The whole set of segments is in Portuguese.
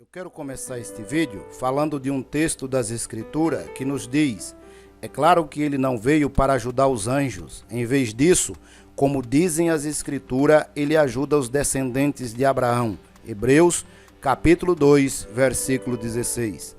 Eu quero começar este vídeo falando de um texto das Escrituras que nos diz: é claro que ele não veio para ajudar os anjos. Em vez disso, como dizem as Escrituras, ele ajuda os descendentes de Abraão. Hebreus, capítulo 2, versículo 16.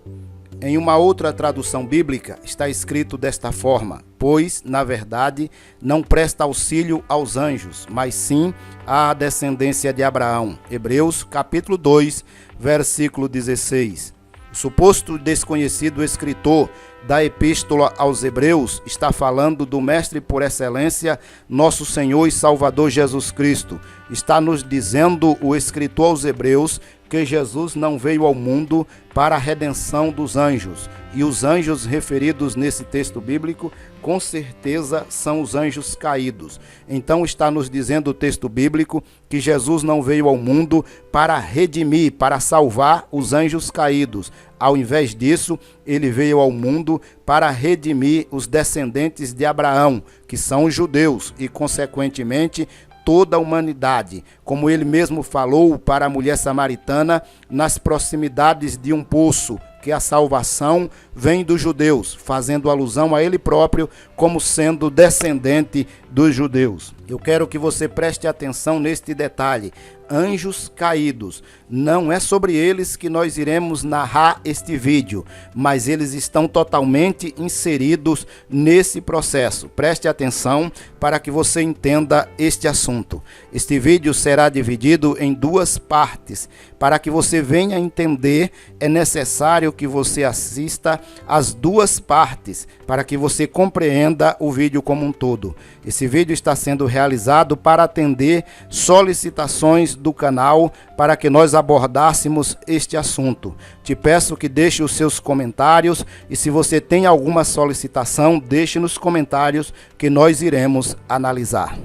Em uma outra tradução bíblica está escrito desta forma: pois, na verdade, não presta auxílio aos anjos, mas sim à descendência de Abraão. Hebreus, capítulo 2, versículo 16. O suposto desconhecido escritor da Epístola aos Hebreus está falando do mestre por excelência, nosso Senhor e Salvador Jesus Cristo. Está nos dizendo o escritor aos Hebreus que Jesus não veio ao mundo para a redenção dos anjos. E os anjos referidos nesse texto bíblico, com certeza, são os anjos caídos. Então está nos dizendo o texto bíblico que Jesus não veio ao mundo para redimir, para salvar os anjos caídos. Ao invés disso, ele veio ao mundo para redimir os descendentes de Abraão, que são os judeus, e consequentemente toda a humanidade, como ele mesmo falou para a mulher samaritana nas proximidades de um poço, que a salvação vem dos judeus, fazendo alusão a ele próprio como sendo descendente dos judeus. Eu quero que você preste atenção neste detalhe: anjos caídos. Não é sobre eles que nós iremos narrar este vídeo, mas eles estão totalmente inseridos nesse processo. Preste atenção para que você entenda este assunto. Este vídeo será dividido em duas partes. Para que você venha entender, é necessário que você assista as duas partes, para que você compreenda o vídeo como um todo. Esse vídeo está sendo realizado para atender solicitações do canal para que nós abordássemos este assunto. Te peço que deixe os seus comentários e, se você tem alguma solicitação, deixe nos comentários que nós iremos analisar.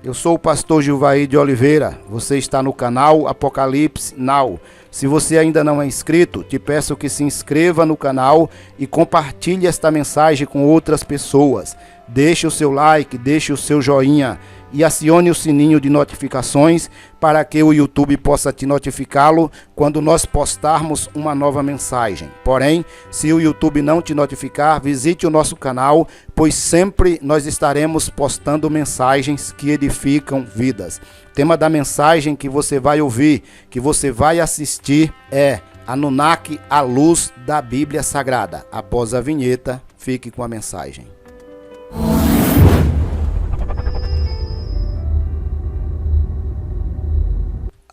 Eu sou o pastor Gilvair de Oliveira, você está no canal Apocalipse Now. Se você ainda não é inscrito, te peço que se inscreva no canal e compartilhe esta mensagem com outras pessoas. Deixe o seu like, deixe o seu joinha e acione o sininho de notificações para que o YouTube possa te notificá-lo quando nós postarmos uma nova mensagem. Porém, se o YouTube não te notificar, visite o nosso canal, pois sempre nós estaremos postando mensagens que edificam vidas. O tema da mensagem que você vai ouvir, que você vai assistir, é Anunnaki, a luz da Bíblia Sagrada. Após a vinheta, fique com a mensagem.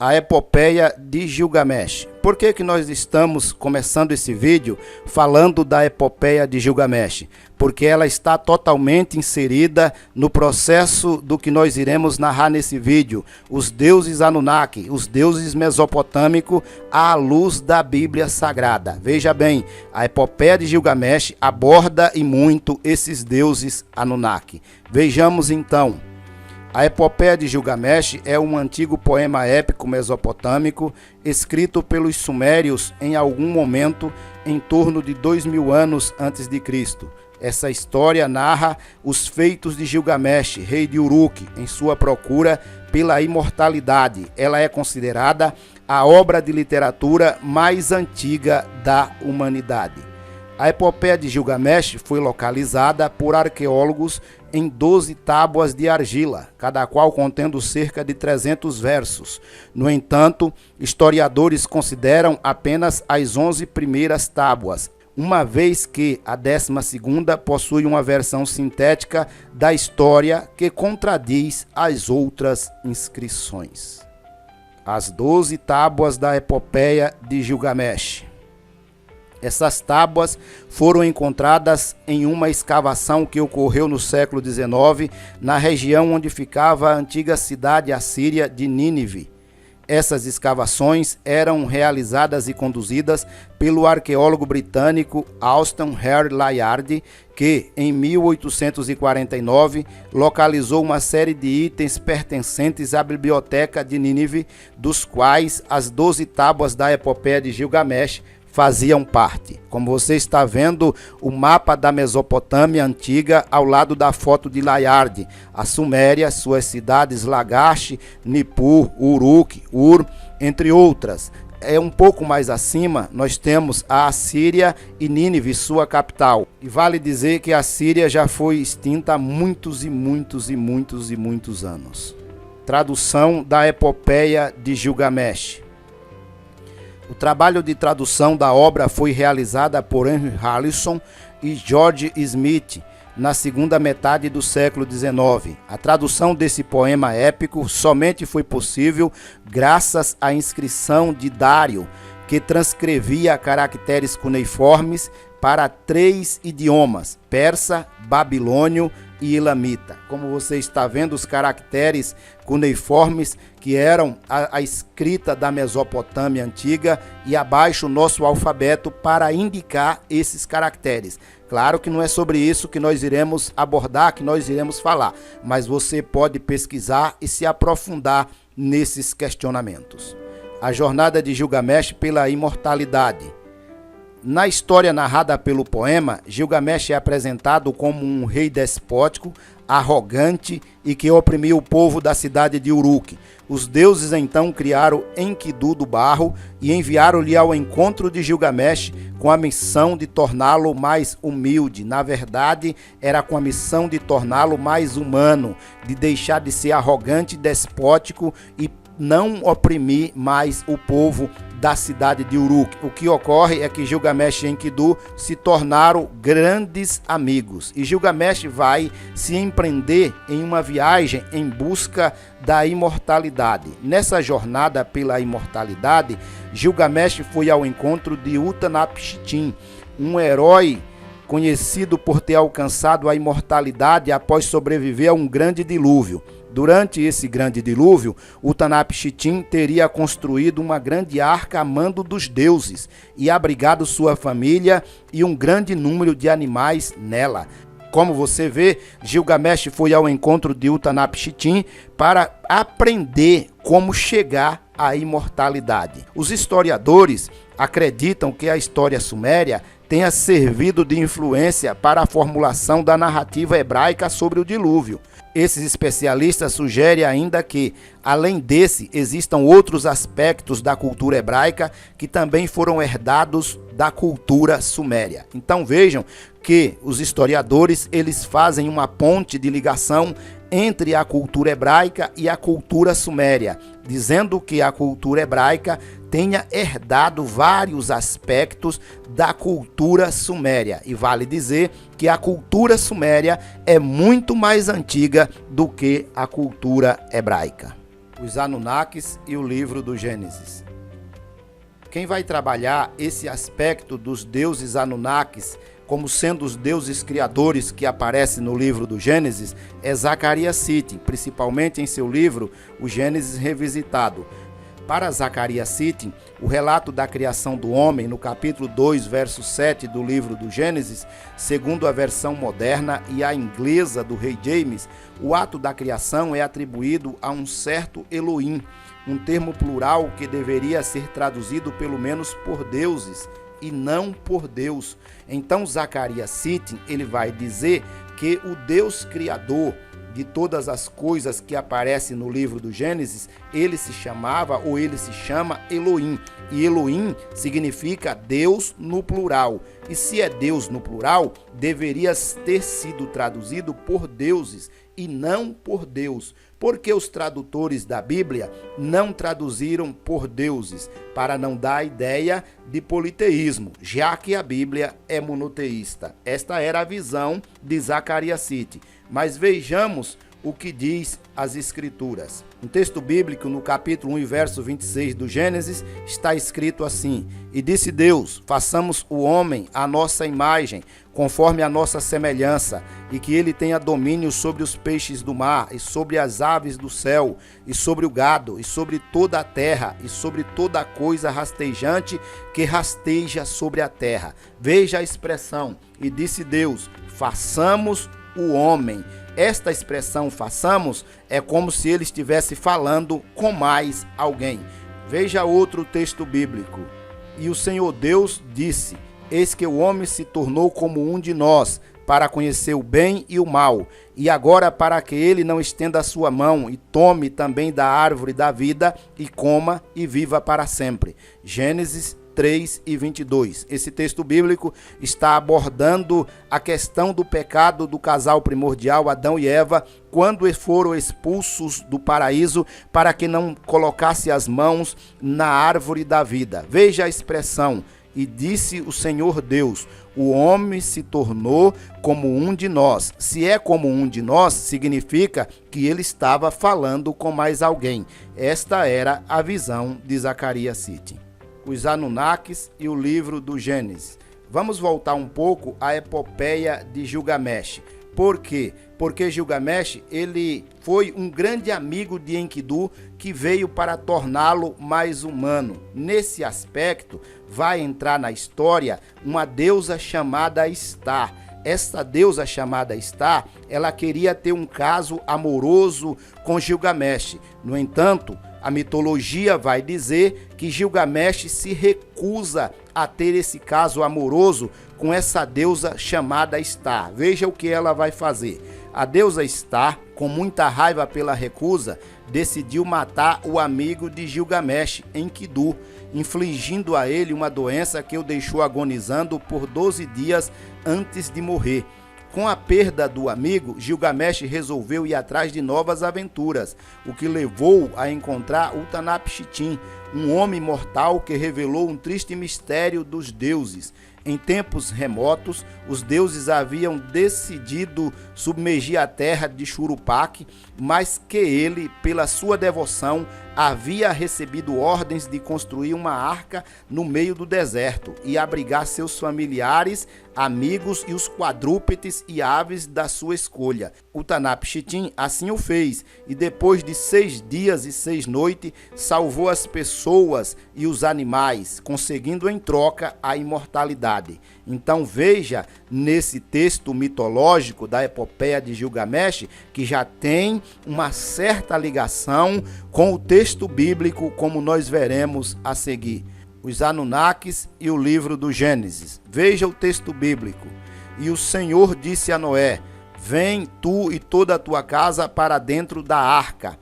A epopeia de Gilgamesh. Por que nós estamos começando esse vídeo falando da epopeia de Gilgamesh? Porque ela está totalmente inserida no processo do que nós iremos narrar nesse vídeo. Os deuses Anunnaki, os deuses mesopotâmicos à luz da Bíblia Sagrada. Veja bem, a epopeia de Gilgamesh aborda e muito esses deuses Anunnaki. Vejamos então. A epopeia de Gilgamesh é um antigo poema épico mesopotâmico escrito pelos sumérios em algum momento em torno de 2000 anos antes de Cristo. Essa história narra os feitos de Gilgamesh, rei de Uruk, em sua procura pela imortalidade. Ela é considerada a obra de literatura mais antiga da humanidade. A epopeia de Gilgamesh foi localizada por arqueólogos em 12 tábuas de argila, cada qual contendo cerca de 300 versos. No entanto, historiadores consideram apenas as 11 primeiras tábuas, uma vez que a 12ª possui uma versão sintética da história que contradiz as outras inscrições. As 12 tábuas da epopeia de Gilgamesh. Essas tábuas foram encontradas em uma escavação que ocorreu no século XIX, na região onde ficava a antiga cidade assíria de Nínive. Essas escavações eram realizadas e conduzidas pelo arqueólogo britânico Alston Hare Layard, que, em 1849, localizou uma série de itens pertencentes à biblioteca de Nínive, dos quais as 12 tábuas da epopeia de Gilgamesh faziam parte. Como você está vendo o mapa da Mesopotâmia antiga ao lado da foto de Layard, a Suméria, suas cidades Lagash, Nippur, Uruk, Ur, entre outras. um pouco mais acima, nós temos a Assíria e Nínive, sua capital. E vale dizer que a Síria já foi extinta há muitos anos. Tradução da epopeia de Gilgamesh. O trabalho de tradução da obra foi realizada por Henry Harrison e George Smith na segunda metade do século XIX. A tradução desse poema épico somente foi possível graças à inscrição de Dário, que transcrevia caracteres cuneiformes para 3 idiomas: persa, babilônio e elamita. Como você está vendo, os caracteres cuneiformes que eram a escrita da Mesopotâmia antiga, e abaixo o nosso alfabeto para indicar esses caracteres. Claro que não é sobre isso que nós iremos abordar, que nós iremos falar, mas você pode pesquisar e se aprofundar nesses questionamentos. A jornada de Gilgamesh pela imortalidade. Na história narrada pelo poema, Gilgamesh é apresentado como um rei despótico, arrogante e que oprimiu o povo da cidade de Uruk. Os deuses então criaram Enkidu do barro e enviaram-lhe ao encontro de Gilgamesh com a missão de torná-lo mais humilde. Na verdade, era com a missão de torná-lo mais humano, de deixar de ser arrogante e despótico e não oprimir mais o povo da cidade de Uruk. O que ocorre é que Gilgamesh e Enkidu se tornaram grandes amigos e Gilgamesh vai se empreender em uma viagem em busca da imortalidade. Nessa jornada pela imortalidade, Gilgamesh foi ao encontro de Utanapishtim, um herói conhecido por ter alcançado a imortalidade após sobreviver a um grande dilúvio. Durante esse grande dilúvio, Utanapishtim teria construído uma grande arca a mando dos deuses e abrigado sua família e um grande número de animais nela. Como você vê, Gilgamesh foi ao encontro de Utanapishtim para aprender como chegar à imortalidade. Os historiadores acreditam que a história suméria tenha servido de influência para a formulação da narrativa hebraica sobre o dilúvio. Esses especialistas sugerem ainda que, além desse, existam outros aspectos da cultura hebraica que também foram herdados da cultura suméria. Então vejam que os historiadores eles fazem uma ponte de ligação entre a cultura hebraica e a cultura suméria, dizendo que a cultura hebraica tenha herdado vários aspectos da cultura suméria. E vale dizer que a cultura suméria é muito mais antiga do que a cultura hebraica. Os Anunnakis e o livro do Gênesis. Quem vai trabalhar esse aspecto dos deuses Anunnakis como sendo os deuses criadores que aparecem no livro do Gênesis é Zecharia Sitchin, principalmente em seu livro O Gênesis Revisitado. Para Zecharia Sitchin, o relato da criação do homem, no capítulo 2, verso 7 do livro do Gênesis, segundo a versão moderna e a inglesa do rei James, o ato da criação é atribuído a um certo Elohim, um termo plural que deveria ser traduzido pelo menos por deuses e não por Deus. Então Zecharia Sitchin, ele vai dizer que o Deus criador de todas as coisas que aparecem no livro do Gênesis, ele se chamava ou ele se chama Elohim. E Elohim significa Deus no plural. E se é Deus no plural, deveria ter sido traduzido por deuses e não por Deus. Porque os tradutores da Bíblia não traduziram por deuses, para não dar a ideia de politeísmo, já que a Bíblia é monoteísta. Esta era a visão de Zecharia Sitchin. Mas vejamos o que diz as Escrituras. Um texto bíblico, no capítulo 1, verso 26 do Gênesis, está escrito assim: E disse Deus, façamos o homem à nossa imagem, conforme a nossa semelhança, e que ele tenha domínio sobre os peixes do mar, e sobre as aves do céu, e sobre o gado, e sobre toda a terra, e sobre toda coisa rastejante que rasteja sobre a terra. Veja a expressão, e disse Deus, façamos o homem. Esta expressão façamos é como se ele estivesse falando com mais alguém. Veja outro texto bíblico. E o Senhor Deus disse, eis que o homem se tornou como um de nós, para conhecer o bem e o mal, e agora para que ele não estenda a sua mão e tome também da árvore da vida e coma e viva para sempre. Gênesis 3:22. Esse texto bíblico está abordando a questão do pecado do casal primordial, Adão e Eva, quando foram expulsos do paraíso para que não colocasse as mãos na árvore da vida. Veja a expressão: e disse o Senhor Deus, o homem se tornou como um de nós. Se é como um de nós, significa que ele estava falando com mais alguém. Esta era a visão de Zacarias Sitchin. Os Anunnakis e o livro do Gênesis. Vamos voltar um pouco à epopeia de Gilgamesh. Por quê? Porque Gilgamesh, ele foi um grande amigo de Enkidu que veio para torná-lo mais humano. Nesse aspecto, vai entrar na história uma deusa chamada Star. Essa deusa chamada Star, ela queria ter um caso amoroso com Gilgamesh. No entanto, a mitologia vai dizer que Gilgamesh se recusa a ter esse caso amoroso com essa deusa chamada Star. Veja o que ela vai fazer. A deusa Star, com muita raiva pela recusa, decidiu matar o amigo de Gilgamesh, Enkidu, infligindo a ele uma doença que o deixou agonizando por 12 dias antes de morrer. Com a perda do amigo, Gilgamesh resolveu ir atrás de novas aventuras, o que levou a encontrar Utanapishtim, um homem mortal que revelou um triste mistério dos deuses. Em tempos remotos, os deuses haviam decidido submergir a terra de Churupaque, mas que ele, pela sua devoção, havia recebido ordens de construir uma arca no meio do deserto e abrigar seus familiares, amigos e os quadrúpedes e aves da sua escolha. Utanapishtim assim o fez, e depois de 6 dias e 6 noites, salvou as pessoas e os animais, conseguindo em troca a imortalidade. Então veja nesse texto mitológico da epopeia de Gilgamesh que já tem uma certa ligação com o texto bíblico, como nós veremos a seguir. Os Anunnakis e o livro do Gênesis. Veja o texto bíblico. E o Senhor disse a Noé: vem tu e toda a tua casa para dentro da arca,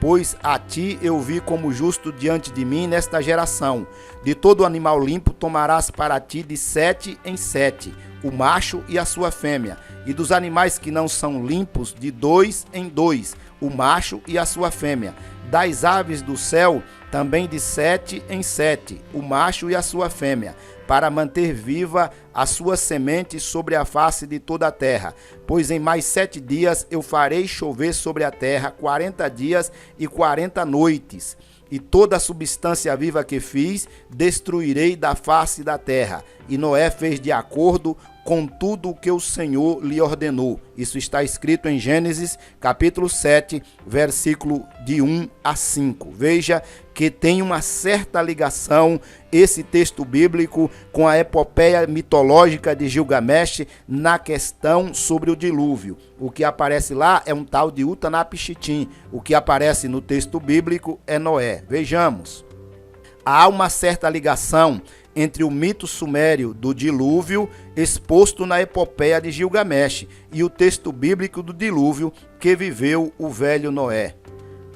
pois a ti eu vi como justo diante de mim nesta geração. De todo animal limpo tomarás para ti de 7 em 7, o macho e a sua fêmea, e dos animais que não são limpos de 2 em 2, o macho e a sua fêmea. Das aves do céu também de 7 em 7, o macho e a sua fêmea, para manter viva a sua semente sobre a face de toda a terra. Pois em mais 7 dias eu farei chover sobre a terra 40 dias e 40 noites. E toda a substância viva que fiz, destruirei da face da terra. E Noé fez de acordo com tudo o que o Senhor lhe ordenou. Isso está escrito em Gênesis, capítulo 7, versículo de 1 a 5. Veja que tem uma certa ligação esse texto bíblico com a epopeia mitológica de Gilgamesh na questão sobre o dilúvio. O que aparece lá é um tal de Utanapishtim. O que aparece no texto bíblico é Noé. Vejamos. Há uma certa ligação entre o mito sumério do dilúvio exposto na epopeia de Gilgamesh e o texto bíblico do dilúvio que viveu o velho Noé.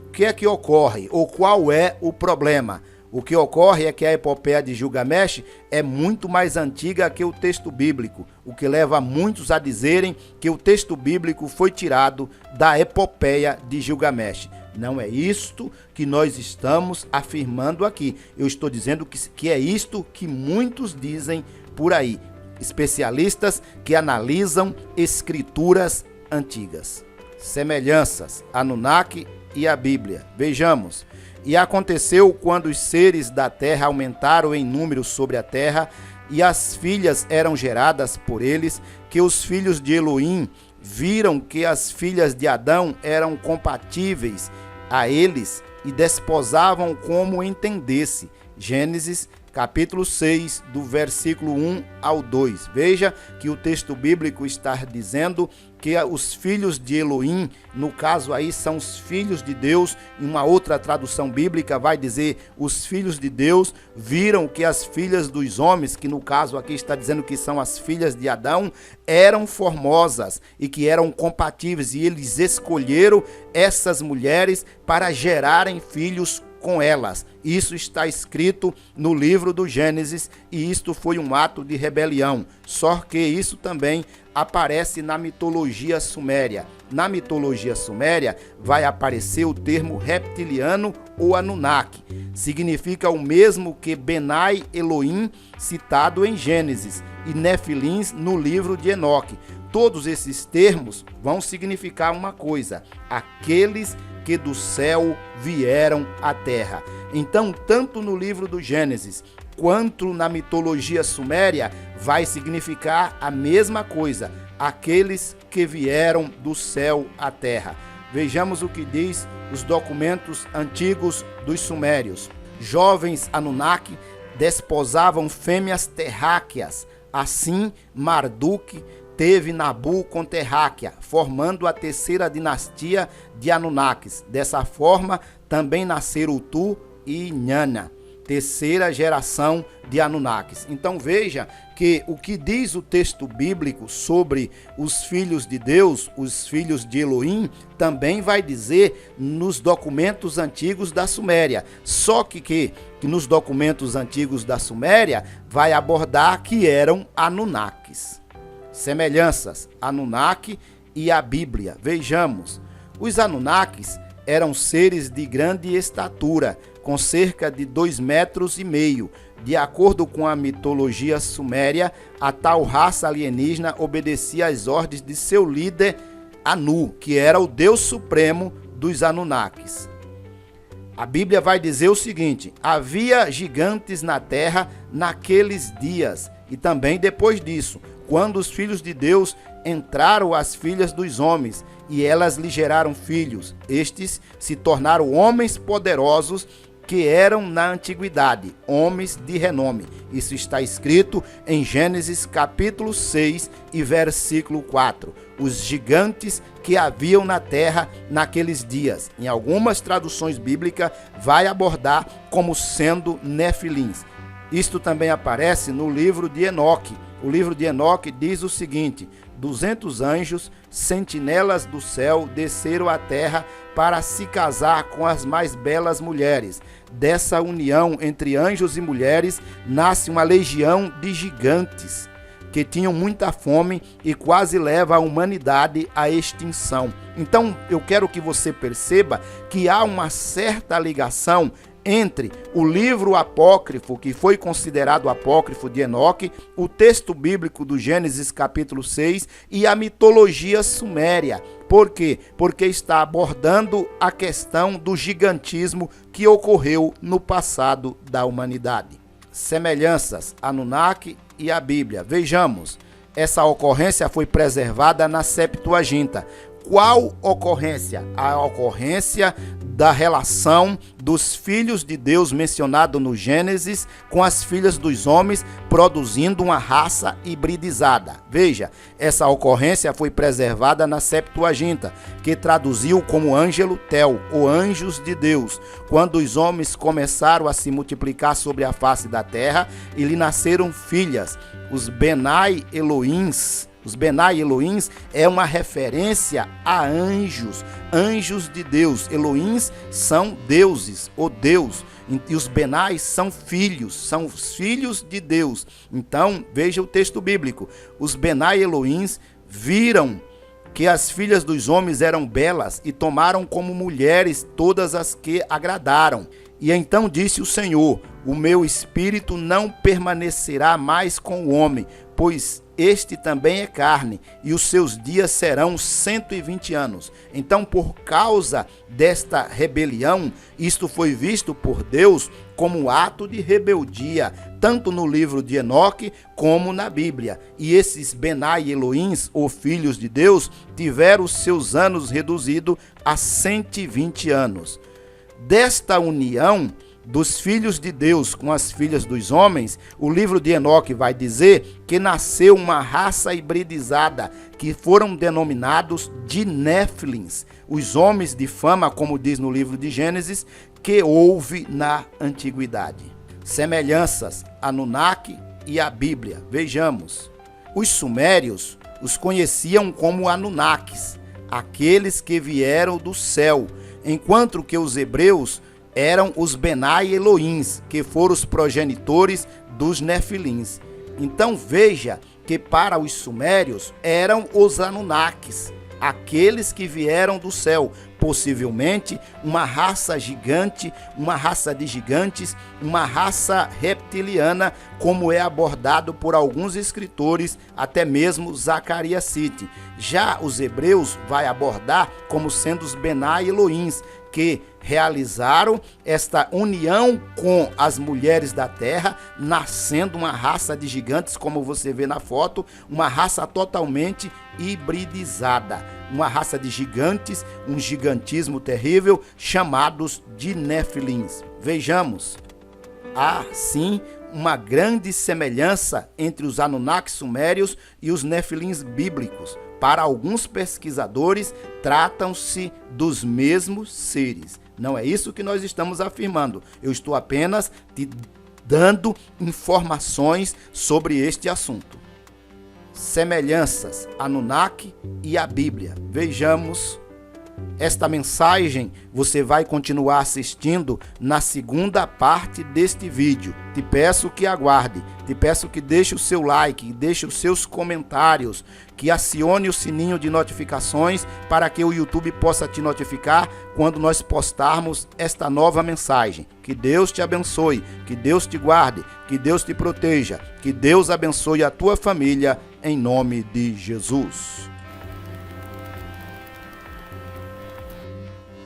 O que é que ocorre ou qual é o problema? O que ocorre é que a epopeia de Gilgamesh é muito mais antiga que o texto bíblico, o que leva muitos a dizerem que o texto bíblico foi tirado da epopeia de Gilgamesh. Não é isto que nós estamos afirmando aqui. Eu estou dizendo que é isto que muitos dizem por aí. Especialistas que analisam escrituras antigas. Semelhanças, Anunnaki e a Bíblia. Vejamos. E aconteceu quando os seres da terra aumentaram em número sobre a terra e as filhas eram geradas por eles, que os filhos de Elohim viram que as filhas de Adão eram compatíveis a eles e desposavam como entendesse. Gênesis capítulo 6, do versículo 1 ao 2. Veja que o texto bíblico está dizendo que os filhos de Elohim, no caso aí são os filhos de Deus, em uma outra tradução bíblica vai dizer os filhos de Deus, viram que as filhas dos homens, que no caso aqui está dizendo que são as filhas de Adão, eram formosas e que eram compatíveis, e eles escolheram essas mulheres para gerarem filhos com elas. Isso está escrito no livro do Gênesis, e isto foi um ato de rebelião. Só que isso também aparece na mitologia suméria. Na mitologia suméria vai aparecer o termo reptiliano ou Anunnaki. Significa o mesmo que Benai Elohim, citado em Gênesis, e Nefilins no livro de Enoque. Todos esses termos vão significar uma coisa: aqueles que do céu vieram à terra. Então, tanto no livro do Gênesis quanto na mitologia suméria vai significar a mesma coisa: aqueles que vieram do céu à terra. Vejamos o que diz os documentos antigos dos sumérios. Jovens Anunnaki desposavam fêmeas terráqueas. Assim, Marduk teve Nabu com Terráquea, formando a terceira dinastia de Anunnakis. Dessa forma, também nasceram Utu e Inanna, terceira geração de Anunnakis. Então veja que o que diz o texto bíblico sobre os filhos de Deus, os filhos de Elohim, também vai dizer nos documentos antigos da Suméria. Só que nos documentos antigos da Suméria vai abordar que eram Anunnakis. Semelhanças, Anunnaki e a Bíblia. Vejamos, os Anunnakis eram seres de grande estatura, com cerca de 2,5 metros. De acordo com a mitologia suméria, a tal raça alienígena obedecia às ordens de seu líder Anu, que era o Deus supremo dos Anunnakis. A Bíblia vai dizer o seguinte: havia gigantes na terra naqueles dias e também depois disso, quando os filhos de Deus entraram às filhas dos homens, e elas lhe geraram filhos. Estes se tornaram homens poderosos que eram na antiguidade, homens de renome. Isso está escrito em Gênesis capítulo 6 e versículo 4. Os gigantes que haviam na terra naqueles dias. Em algumas traduções bíblicas vai abordar como sendo Nefilins. Isto também aparece no livro de Enoque. O livro de Enoque diz o seguinte: 200 anjos, sentinelas do céu, desceram à terra para se casar com as mais belas mulheres. Dessa união entre anjos e mulheres nasce uma legião de gigantes que tinham muita fome e quase leva a humanidade à extinção. Então, eu quero que você perceba que há uma certa ligação entre o livro apócrifo, que foi considerado apócrifo de Enoque, o texto bíblico do Gênesis capítulo 6 e a mitologia suméria. Por quê? Porque está abordando a questão do gigantismo que ocorreu no passado da humanidade. Semelhanças, Anunnaki e a Bíblia. Vejamos, essa ocorrência foi preservada na Septuaginta. Qual ocorrência? A ocorrência da relação dos filhos de Deus mencionado no Gênesis com as filhas dos homens, produzindo uma raça hibridizada. Veja, essa ocorrência foi preservada na Septuaginta, que traduziu como Ângelo Tel, ou anjos de Deus, quando os homens começaram a se multiplicar sobre a face da terra e lhe nasceram filhas, os Benai Elohims. Os Benai Elohims é uma referência a anjos, anjos de Deus. Elohims são deuses, ou Deus, e os Benai são os filhos de Deus. Então, veja o texto bíblico. Os Benai Elohims viram que as filhas dos homens eram belas e tomaram como mulheres todas as que agradaram. E então disse o Senhor: o meu espírito não permanecerá mais com o homem, pois este também é carne, e os seus dias serão 120 anos. Então, por causa desta rebelião, isto foi visto por Deus como ato de rebeldia, tanto no livro de Enoque como na Bíblia. E esses Benai Elohims, ou filhos de Deus, tiveram os seus anos reduzidos a 120 anos. Desta união dos filhos de Deus com as filhas dos homens, o livro de Enoque vai dizer que nasceu uma raça hibridizada, que foram denominados de Néfilins, os homens de fama, como diz no livro de Gênesis, que houve na antiguidade. Semelhanças, Anunnaki e a Bíblia. Vejamos. Os sumérios os conheciam como Anunnakis, aqueles que vieram do céu, enquanto que os hebreus eram os Benai Elohims, que foram os progenitores dos Nefilins. Então veja que para os sumérios eram os Anunnakis, aqueles que vieram do céu, possivelmente uma raça gigante, uma raça de gigantes, uma raça reptiliana, como é abordado por alguns escritores, até mesmo Zacarias Sitchin. Já os hebreus vai abordar como sendo os Benai Elohims, que realizaram esta união com as mulheres da terra, nascendo uma raça de gigantes, como você vê na foto, uma raça totalmente hibridizada, uma raça de gigantes, um gigantismo terrível, chamados de Nefilins. Vejamos, há sim uma grande semelhança entre os Anunnaki sumérios e os Nefilins bíblicos. Para alguns pesquisadores, tratam-se dos mesmos seres. Não é isso que nós estamos afirmando. Eu estou apenas te dando informações sobre este assunto. Semelhanças, Anunnaki e a Bíblia. Vejamos. Esta mensagem você vai continuar assistindo na segunda parte deste vídeo. Te peço que aguarde, te peço que deixe o seu like, deixe os seus comentários, que acione o sininho de notificações para que o YouTube possa te notificar quando nós postarmos esta nova mensagem. Que Deus te abençoe, que Deus te guarde, que Deus te proteja, que Deus abençoe a tua família em nome de Jesus.